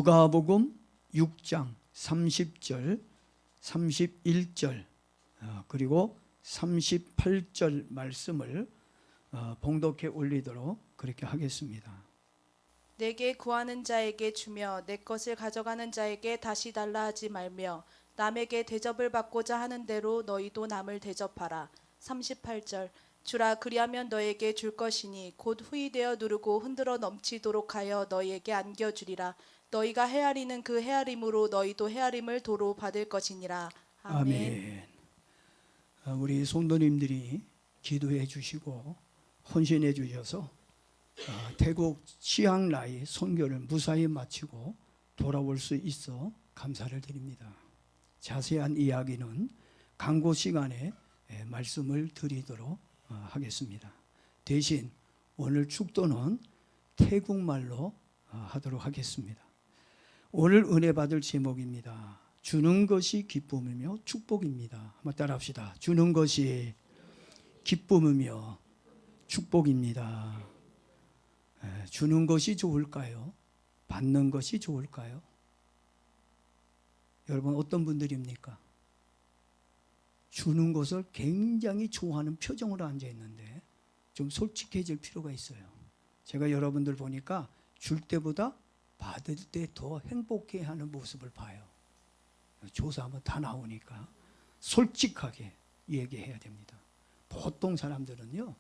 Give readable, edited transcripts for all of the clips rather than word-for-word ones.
누가복음 6장 30절, 31절 그리고 38절 말씀을 봉독해 올리도록 그렇게 하겠습니다. 내게 구하는 자에게 주며 내 것을 가져가는 자에게 다시 달라 하지 말며 남에게 대접을 받고자 하는 대로 너희도 남을 대접하라. 38절 주라 그리하면 너에게 줄 것이니 곧 후이되어 누르고 흔들어 넘치도록 하여 너희에게 안겨주리라. 너희가 헤아리는 그 헤아림으로 너희도 헤아림을 도로 받을 것이니라. 아멘. 우리 성도님들이 기도해 주시고 헌신해 주셔서 태국 치앙라이 선교를 무사히 마치고 돌아올 수 있어 감사를 드립니다. 자세한 이야기는 강고 시간에 말씀을 드리도록 하겠습니다. 대신 오늘 축도는 태국말로 하도록 하겠습니다. 오늘 은혜 받을 제목입니다. 주는 것이 기쁨이며 축복입니다. 한번 따라합시다. 주는 것이 기쁨이며 축복입니다. 주는 것이 좋을까요? 받는 것이 좋을까요? 여러분 어떤 분들입니까? 주는 것을 굉장히 좋아하는 표정으로 앉아 있는데 좀 솔직해질 필요가 있어요. 제가 여러분들 보니까 줄 때보다 받을 때 더 행복해하는 모습을 봐요. 조사하면 다 나오니까 솔직하게 얘기해야 됩니다. 보통 사람들은요,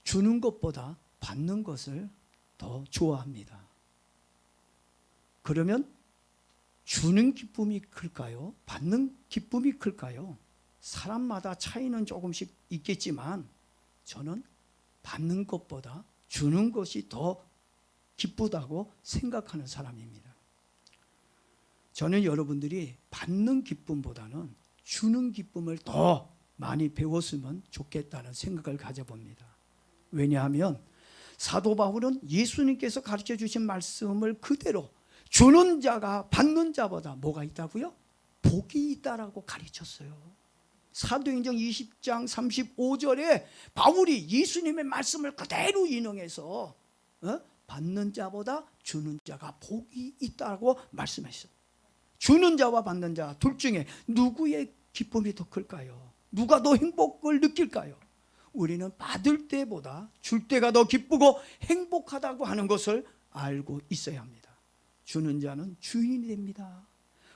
주는 것보다 받는 것을 더 좋아합니다. 그러면 주는 기쁨이 클까요? 받는 기쁨이 클까요? 사람마다 차이는 조금씩 있겠지만 저는 받는 것보다 주는 것이 더 기쁘다고 생각하는 사람입니다. 저는 여러분들이 받는 기쁨보다는 주는 기쁨을 더 많이 배웠으면 좋겠다는 생각을 가져봅니다. 왜냐하면 사도 바울은 예수님께서 가르쳐 주신 말씀을 그대로 주는 자가 받는 자보다 뭐가 있다고요? 복이 있다라고 가르쳤어요. 사도행전 20장 35절에 바울이 예수님의 말씀을 그대로 인용해서 받는 자보다 주는 자가 복이 있다고 말씀했어요. 주는 자와 받는 자 둘 중에 누구의 기쁨이 더 클까요? 누가 더 행복을 느낄까요? 우리는 받을 때보다 줄 때가 더 기쁘고 행복하다고 하는 것을 알고 있어야 합니다. 주는 자는 주인이 됩니다.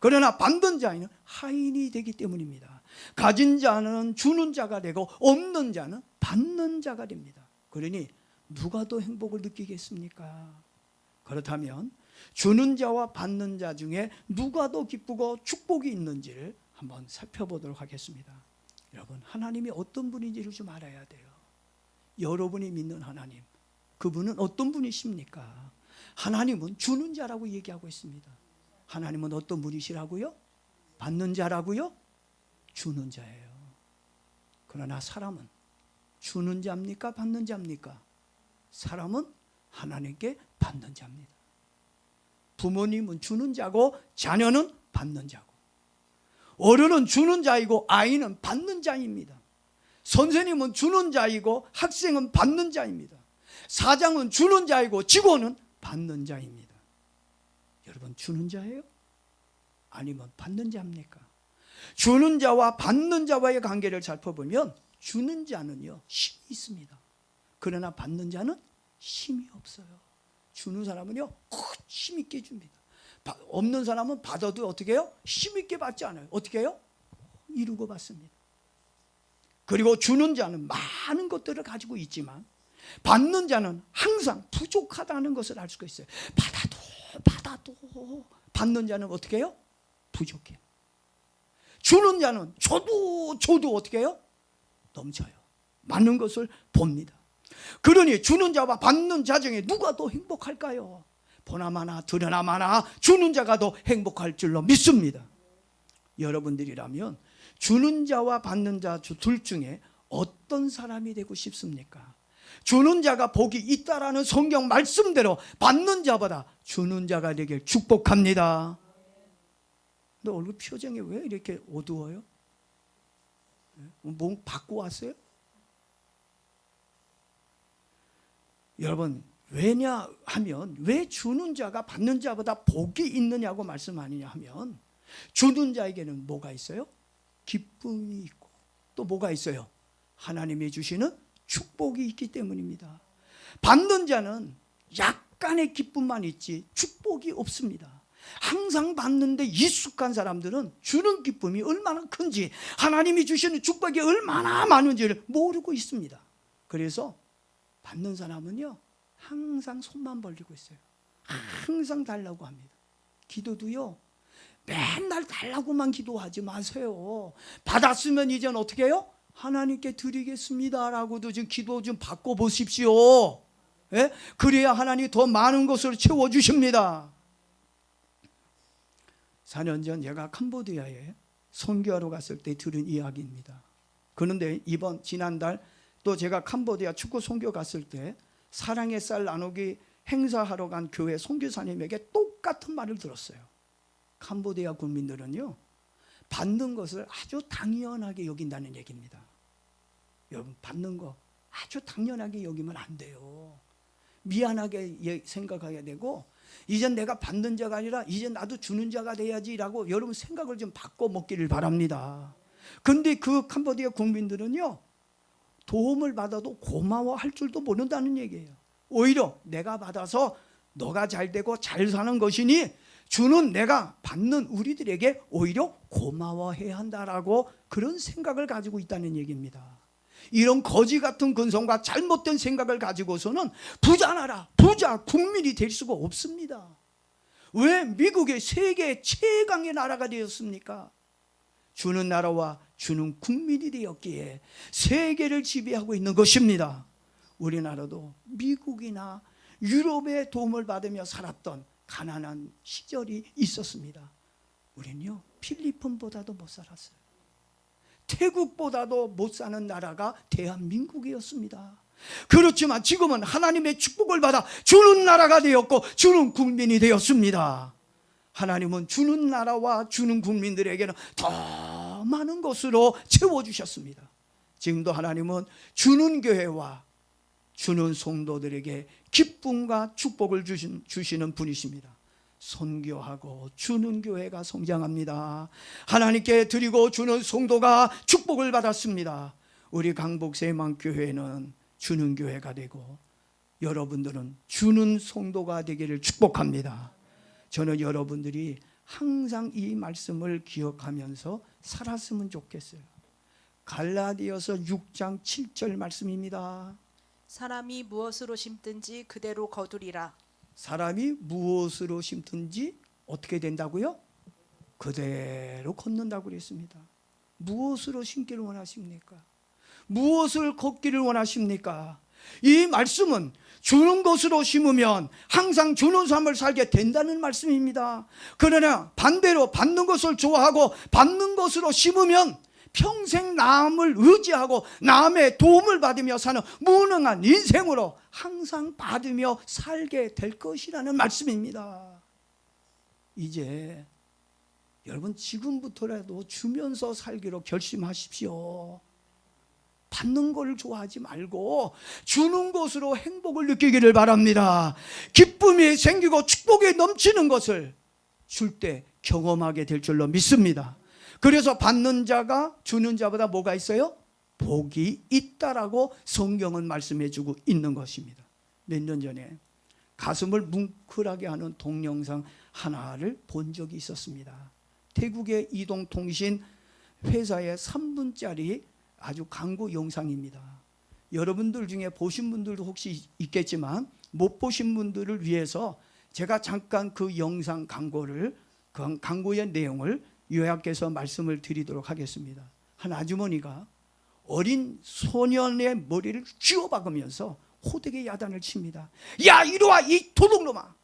그러나 받는 자는 하인이 되기 때문입니다. 가진 자는 주는 자가 되고 없는 자는 받는 자가 됩니다. 그러니 누가 더 행복을 느끼겠습니까? 그렇다면 주는 자와 받는 자 중에 누가 더 기쁘고 축복이 있는지를 한번 살펴보도록 하겠습니다. 여러분, 하나님이 어떤 분인지를 좀 알아야 돼요. 여러분이 믿는 하나님, 그분은 어떤 분이십니까? 하나님은 주는 자라고 얘기하고 있습니다. 하나님은 어떤 분이시라고요? 받는 자라고요? 주는 자예요. 그러나 사람은 주는 자입니까? 받는 자입니까? 사람은 하나님께 받는 자입니다. 부모님은 주는 자고 자녀는 받는 자고, 어른은 주는 자이고 아이는 받는 자입니다. 선생님은 주는 자이고 학생은 받는 자입니다. 사장은 주는 자이고 직원은 받는 자입니다. 여러분, 주는 자예요? 아니면 받는 자입니까? 주는 자와 받는 자와의 관계를 살펴보면 주는 자는요, 힘이 있습니다. 그러나 받는 자는 힘이 없어요. 주는 사람은요, 힘 있게 줍니다. 없는 사람은 받아도 어떻게 해요? 힘 있게 받지 않아요. 어떻게 해요? 이루고 받습니다. 그리고 주는 자는 많은 것들을 가지고 있지만 받는 자는 항상 부족하다는 것을 알 수가 있어요. 받아도 받는 자는 어떻게 해요? 부족해요. 주는 자는 줘도 어떻게 해요? 넘쳐요. 많은 것을 봅니다. 그러니 주는 자와 받는 자 중에 누가 더 행복할까요? 보나마나 드러나마나 주는 자가 더 행복할 줄로 믿습니다. 여러분들이라면 주는 자와 받는 자 둘 중에 어떤 사람이 되고 싶습니까? 주는 자가 복이 있다라는 성경 말씀대로 받는 자보다 주는 자가 되길 축복합니다. 너 얼굴 표정이 왜 이렇게 어두워요? 뭐 받고 왔어요? 여러분, 왜냐하면 왜 주는 자가 받는 자보다 복이 있느냐고 말씀하느냐 하면 주는 자에게는 뭐가 있어요? 기쁨이 있고 또 뭐가 있어요? 하나님이 주시는 축복이 있기 때문입니다. 받는 자는 약간의 기쁨만 있지 축복이 없습니다. 항상 받는데 익숙한 사람들은 주는 기쁨이 얼마나 큰지 하나님이 주시는 축복이 얼마나 많은지를 모르고 있습니다. 그래서 받는 사람은요 항상 손만 벌리고 있어요. 항상 달라고 합니다. 기도도요 맨날 달라고만 기도하지 마세요. 받았으면 이제는 어떻게 해요? 하나님께 드리겠습니다라고도 좀 기도 좀 받고 보십시오. 예? 그래야 하나님이 더 많은 것으로 채워주십니다. 4년 전 제가 캄보디아에 선교하러 갔을 때 들은 이야기입니다. 그런데 지난달 또 제가 캄보디아 축구 선교 갔을 때 사랑의 쌀 나누기 행사하러 간 교회 선교사님에게 똑같은 말을 들었어요. 캄보디아 국민들은요 받는 것을 아주 당연하게 여긴다는 얘기입니다. 여러분 받는 거 아주 당연하게 여기면 안 돼요. 미안하게 생각하게 되고 이젠 내가 받는 자가 아니라 이제 나도 주는 자가 돼야지라고 여러분 생각을 좀 바꿔 먹기를 바랍니다. 근데 그 캄보디아 국민들은요 도움을 받아도 고마워할 줄도 모른다는 얘기예요. 오히려 내가 받아서 너가 잘 되고 잘 사는 것이니 주는 내가 받는 우리들에게 오히려 고마워해야 한다라고 그런 생각을 가지고 있다는 얘기입니다. 이런 거지 같은 근성과 잘못된 생각을 가지고서는 부자 나라, 부자 국민이 될 수가 없습니다. 왜 미국의 세계 최강의 나라가 되었습니까? 주는 나라와 주는 국민이 되었기에 세계를 지배하고 있는 것입니다. 우리나라도 미국이나 유럽의 도움을 받으며 살았던 가난한 시절이 있었습니다. 우리는요 필리핀보다도 못 살았어요. 태국보다도 못 사는 나라가 대한민국이었습니다. 그렇지만 지금은 하나님의 축복을 받아 주는 나라가 되었고 주는 국민이 되었습니다. 하나님은 주는 나라와 주는 국민들에게는 더 많은 것으로 채워주셨습니다. 지금도 하나님은 주는 교회와 주는 성도들에게 기쁨과 축복을 주시는 분이십니다. 선교하고 주는 교회가 성장합니다. 하나님께 드리고 주는 성도가 축복을 받았습니다. 우리 강북세망교회는 주는 교회가 되고 여러분들은 주는 성도가 되기를 축복합니다. 저는 여러분들이 항상 이 말씀을 기억하면서 살았으면 좋겠어요. 갈라디아서 6장 7절 말씀입니다. 사람이 무엇으로 심든지 그대로 거두리라. 사람이 무엇으로 심든지 어떻게 된다고요? 그대로 걷는다고 그랬습니다. 무엇으로 심기를 원하십니까? 무엇을 걷기를 원하십니까? 이 말씀은 주는 것으로 심으면 항상 주는 삶을 살게 된다는 말씀입니다. 그러나 반대로 받는 것을 좋아하고 받는 것으로 심으면 평생 남을 의지하고 남의 도움을 받으며 사는 무능한 인생으로 항상 받으며 살게 될 것이라는 말씀입니다. 이제 여러분 지금부터라도 주면서 살기로 결심하십시오. 받는 걸 좋아하지 말고 주는 것으로 행복을 느끼기를 바랍니다. 기쁨이 생기고 축복이 넘치는 것을 줄 때 경험하게 될 줄로 믿습니다. 그래서 받는 자가 주는 자보다 뭐가 있어요? 복이 있다라고 성경은 말씀해 주고 있는 것입니다. 몇 년 전에 가슴을 뭉클하게 하는 동영상 하나를 본 적이 있었습니다. 태국의 이동통신 회사의 3분짜리 아주 광고 영상입니다. 여러분들 중에 보신 분들도 혹시 있겠지만 못 보신 분들을 위해서 제가 잠깐 그 영상 광고를 그 광고의 내용을 요약해서 말씀을 드리도록 하겠습니다. 한 아주머니가 어린 소년의 머리를 쥐어박으면서 호되게 야단을 칩니다. 야 이리 와 이 도둑놈아.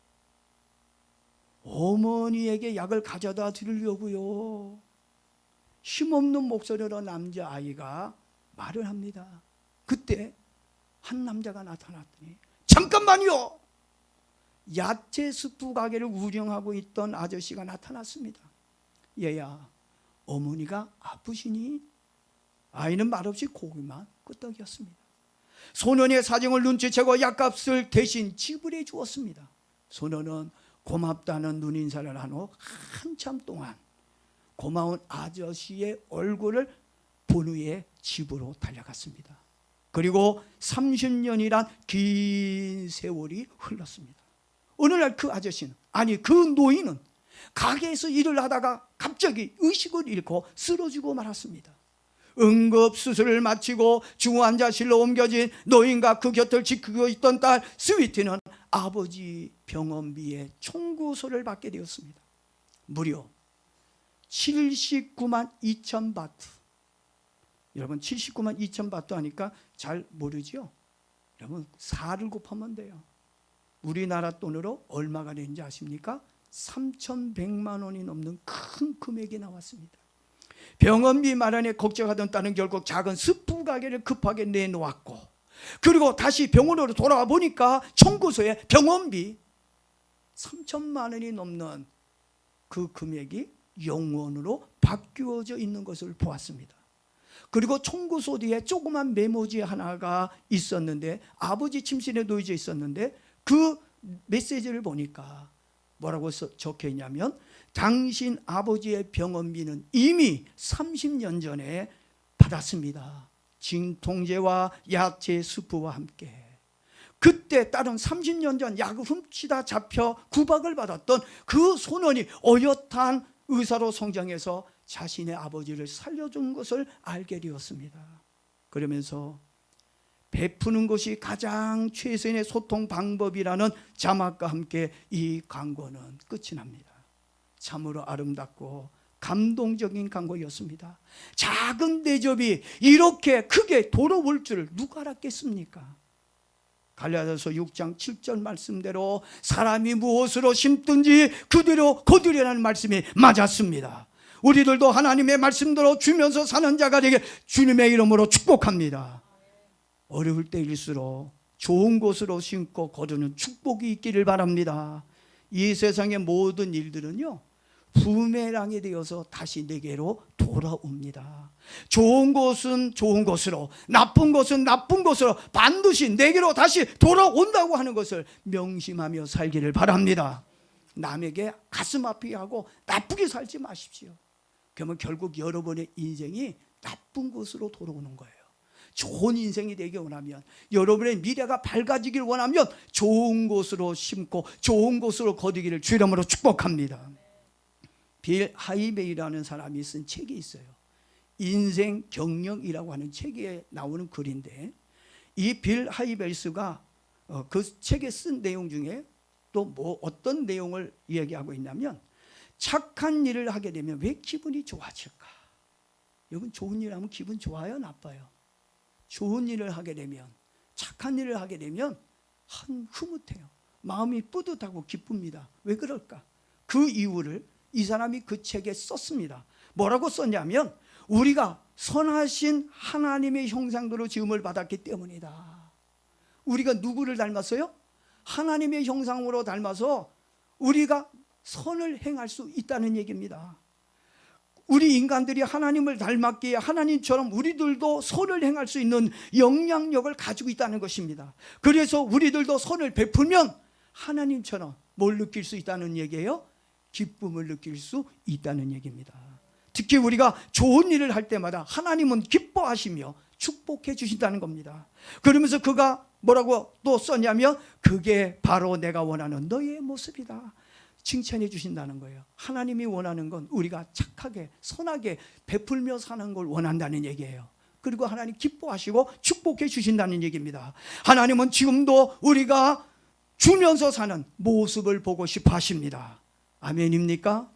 어머니에게 약을 가져다 드리려고요. 힘없는 목소리로 남자아이가 말을 합니다. 그때 한 남자가 나타났더니 잠깐만요. 야채 스프 가게를 운영하고 있던 아저씨가 나타났습니다. 얘야 어머니가 아프시니? 아이는 말없이 고개만 끄덕였습니다. 소년의 사정을 눈치채고 약값을 대신 지불해 주었습니다. 소년은 고맙다는 눈인사를 한 후 한참 동안 고마운 아저씨의 얼굴을 본 후에 집으로 달려갔습니다. 그리고 30년이란 긴 세월이 흘렀습니다. 어느 날 그 아저씨는, 아니 그 노인은 가게에서 일을 하다가 갑자기 의식을 잃고 쓰러지고 말았습니다. 응급수술을 마치고 중환자실로 옮겨진 노인과 그 곁을 지키고 있던 딸 스위티는 아버지 병원비에 청구서를 받게 되었습니다. 무려 79만 2천 바트. 여러분 79만 2천 바트 하니까 잘 모르죠? 여러분 4를 곱하면 돼요. 우리나라 돈으로 얼마가 되는지 아십니까? 3,100만 원이 넘는 큰 금액이 나왔습니다. 병원비 마련에 걱정하던 딸은 결국 작은 스프 가게를 급하게 내놓았고, 그리고 다시 병원으로 돌아와 보니까 청구서에 병원비 3천만 원이 넘는 그 금액이 영원으로 바뀌어져 있는 것을 보았습니다. 그리고 청구서 뒤에 조그만 메모지 하나가 있었는데, 아버지 침실에 놓여져 있었는데, 그 메시지를 보니까 뭐라고 적혀 있냐면, 당신 아버지의 병원비는 이미 30년 전에 받았습니다. 진통제와 야채 수프와 함께. 그때 딸은 30년 전 약을 훔치다 잡혀 구박을 받았던 그 소년이 어엿한 의사로 성장해서 자신의 아버지를 살려준 것을 알게 되었습니다. 그러면서 베푸는 것이 가장 최선의 소통 방법이라는 자막과 함께 이 광고는 끝이 납니다. 참으로 아름답고 감동적인 광고였습니다. 작은 대접이 이렇게 크게 돌아올 줄 누가 알았겠습니까? 갈라디아서 6장 7절 말씀대로 사람이 무엇으로 심든지 그대로 거두리라는 말씀이 맞았습니다. 우리들도 하나님의 말씀대로 주면서 사는 자가 되게 주님의 이름으로 축복합니다. 어려울 때일수록 좋은 곳으로 심고 거두는 축복이 있기를 바랍니다. 이 세상의 모든 일들은요, 부메랑이 되어서 다시 내게로 돌아옵니다. 좋은 것은 좋은 것으로, 나쁜 것은 나쁜 것으로 반드시 내게로 다시 돌아온다고 하는 것을 명심하며 살기를 바랍니다. 남에게 가슴 아프게 하고 나쁘게 살지 마십시오. 그러면 결국 여러분의 인생이 나쁜 곳으로 돌아오는 거예요. 좋은 인생이 되기 원하면, 여러분의 미래가 밝아지길 원하면 좋은 곳으로 심고 좋은 곳으로 거두기를 주 이름으로 축복합니다. 빌 하이베이라는 사람이 쓴 책이 있어요. 인생 경영이라고 하는 책에 나오는 글인데, 이 빌 하이베이스가 그 책에 쓴 내용 중에 또 뭐 어떤 내용을 이야기하고 있냐면, 착한 일을 하게 되면 왜 기분이 좋아질까? 여러분 좋은 일 하면 기분 좋아요, 나빠요? 좋은 일을 하게 되면, 착한 일을 하게 되면 흐뭇해요. 마음이 뿌듯하고 기쁩니다. 왜 그럴까? 그 이유를 이 사람이 그 책에 썼습니다. 뭐라고 썼냐면, 우리가 선하신 하나님의 형상대로 지음을 받았기 때문이다. 우리가 누구를 닮았어요? 하나님의 형상으로 닮아서 우리가 선을 행할 수 있다는 얘기입니다. 우리 인간들이 하나님을 닮았기에 하나님처럼 우리들도 선을 행할 수 있는 영향력을 가지고 있다는 것입니다. 그래서 우리들도 선을 베풀면 하나님처럼 뭘 느낄 수 있다는 얘기예요? 기쁨을 느낄 수 있다는 얘기입니다. 특히 우리가 좋은 일을 할 때마다 하나님은 기뻐하시며 축복해 주신다는 겁니다. 그러면서 그가 뭐라고 또 썼냐면, 그게 바로 내가 원하는 너의 모습이다. 칭찬해 주신다는 거예요. 하나님이 원하는 건 우리가 착하게 선하게 베풀며 사는 걸 원한다는 얘기예요. 그리고 하나님 기뻐하시고 축복해 주신다는 얘기입니다. 하나님은 지금도 우리가 주면서 사는 모습을 보고 싶어 하십니다. 아멘입니까?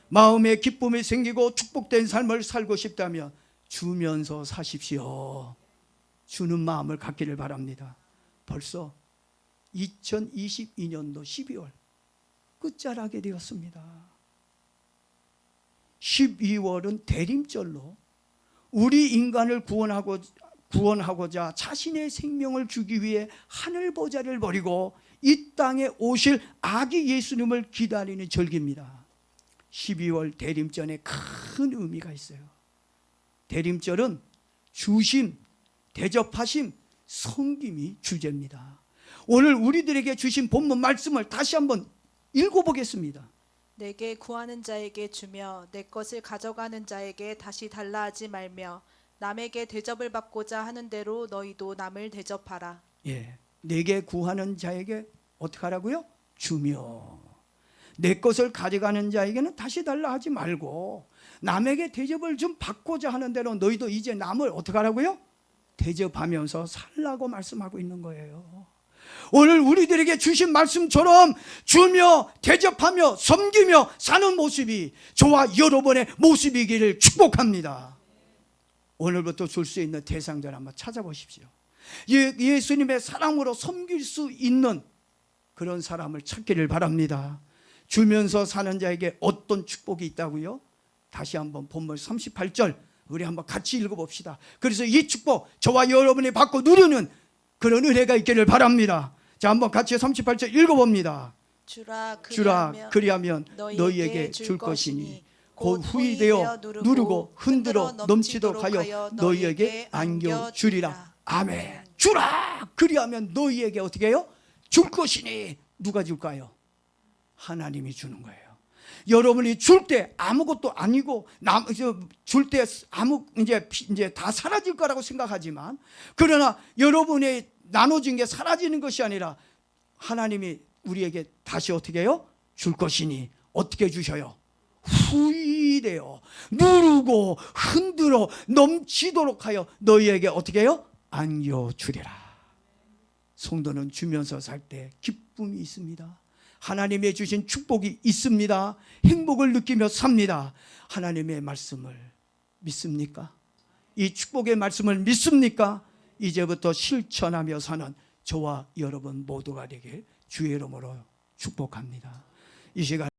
마음에 기쁨이 생기고 축복된 삶을 살고 싶다면 주면서 사십시오. 주는 마음을 갖기를 바랍니다. 벌써 2022년도 12월 끝자락에 되었습니다. 12월은 대림절로 우리 인간을 구원하고자 자신의 생명을 주기 위해 하늘보좌를 버리고 이 땅에 오실 아기 예수님을 기다리는 절기입니다. 12월 대림절에 큰 의미가 있어요. 대림절은 주심, 대접하심, 섬김이 주제입니다. 오늘 우리들에게 주신 본문 말씀을 다시 한번 읽어보겠습니다. 내게 구하는 자에게 주며 내 것을 가져가는 자에게 다시 달라 하지 말며 남에게 대접을 받고자 하는 대로 너희도 남을 대접하라. 예, 내게 구하는 자에게 어떻게 하라고요? 주며 내 것을 가져가는 자에게는 다시 달라 하지 말고 남에게 대접을 좀 받고자 하는 대로 너희도 이제 남을 어떻게 하라고요? 대접하면서 살라고 말씀하고 있는 거예요. 오늘 우리들에게 주신 말씀처럼 주며 대접하며 섬기며 사는 모습이 저와 여러분의 모습이기를 축복합니다. 오늘부터 줄 수 있는 대상자를 한번 찾아보십시오. 예수님의 사랑으로 섬길 수 있는 그런 사람을 찾기를 바랍니다. 주면서 사는 자에게 어떤 축복이 있다고요? 다시 한번 본문 38절 우리 한번 같이 읽어봅시다. 그래서 이 축복 저와 여러분이 받고 누리는 그런 은혜가 있기를 바랍니다. 자, 한번 같이 38절 읽어봅니다. 주라 그리하면 너희에게 줄 것이니 곧 후이 되어 누르고 흔들어 넘치도록 하여 너희에게 안겨주리라. 아멘. 주라 그리하면 너희에게 어떻게 해요? 줄 것이니 누가 줄까요? 하나님이 주는 거예요. 여러분이 줄 때 아무것도 아니고 줄 때 이제 다 사라질 거라고 생각하지만 그러나 여러분의 나눠진 게 사라지는 것이 아니라 하나님이 우리에게 다시 어떻게 해요? 줄 것이니 어떻게 주셔요? 후이되어 누르고 흔들어 넘치도록 하여 너희에게 어떻게 해요? 안겨주리라. 성도는 주면서 살 때 기쁨이 있습니다. 하나님의 주신 축복이 있습니다. 행복을 느끼며 삽니다. 하나님의 말씀을 믿습니까? 이 축복의 말씀을 믿습니까? 이제부터 실천하며 사는 저와 여러분 모두가 되길 주의 이름으로 축복합니다. 이 시간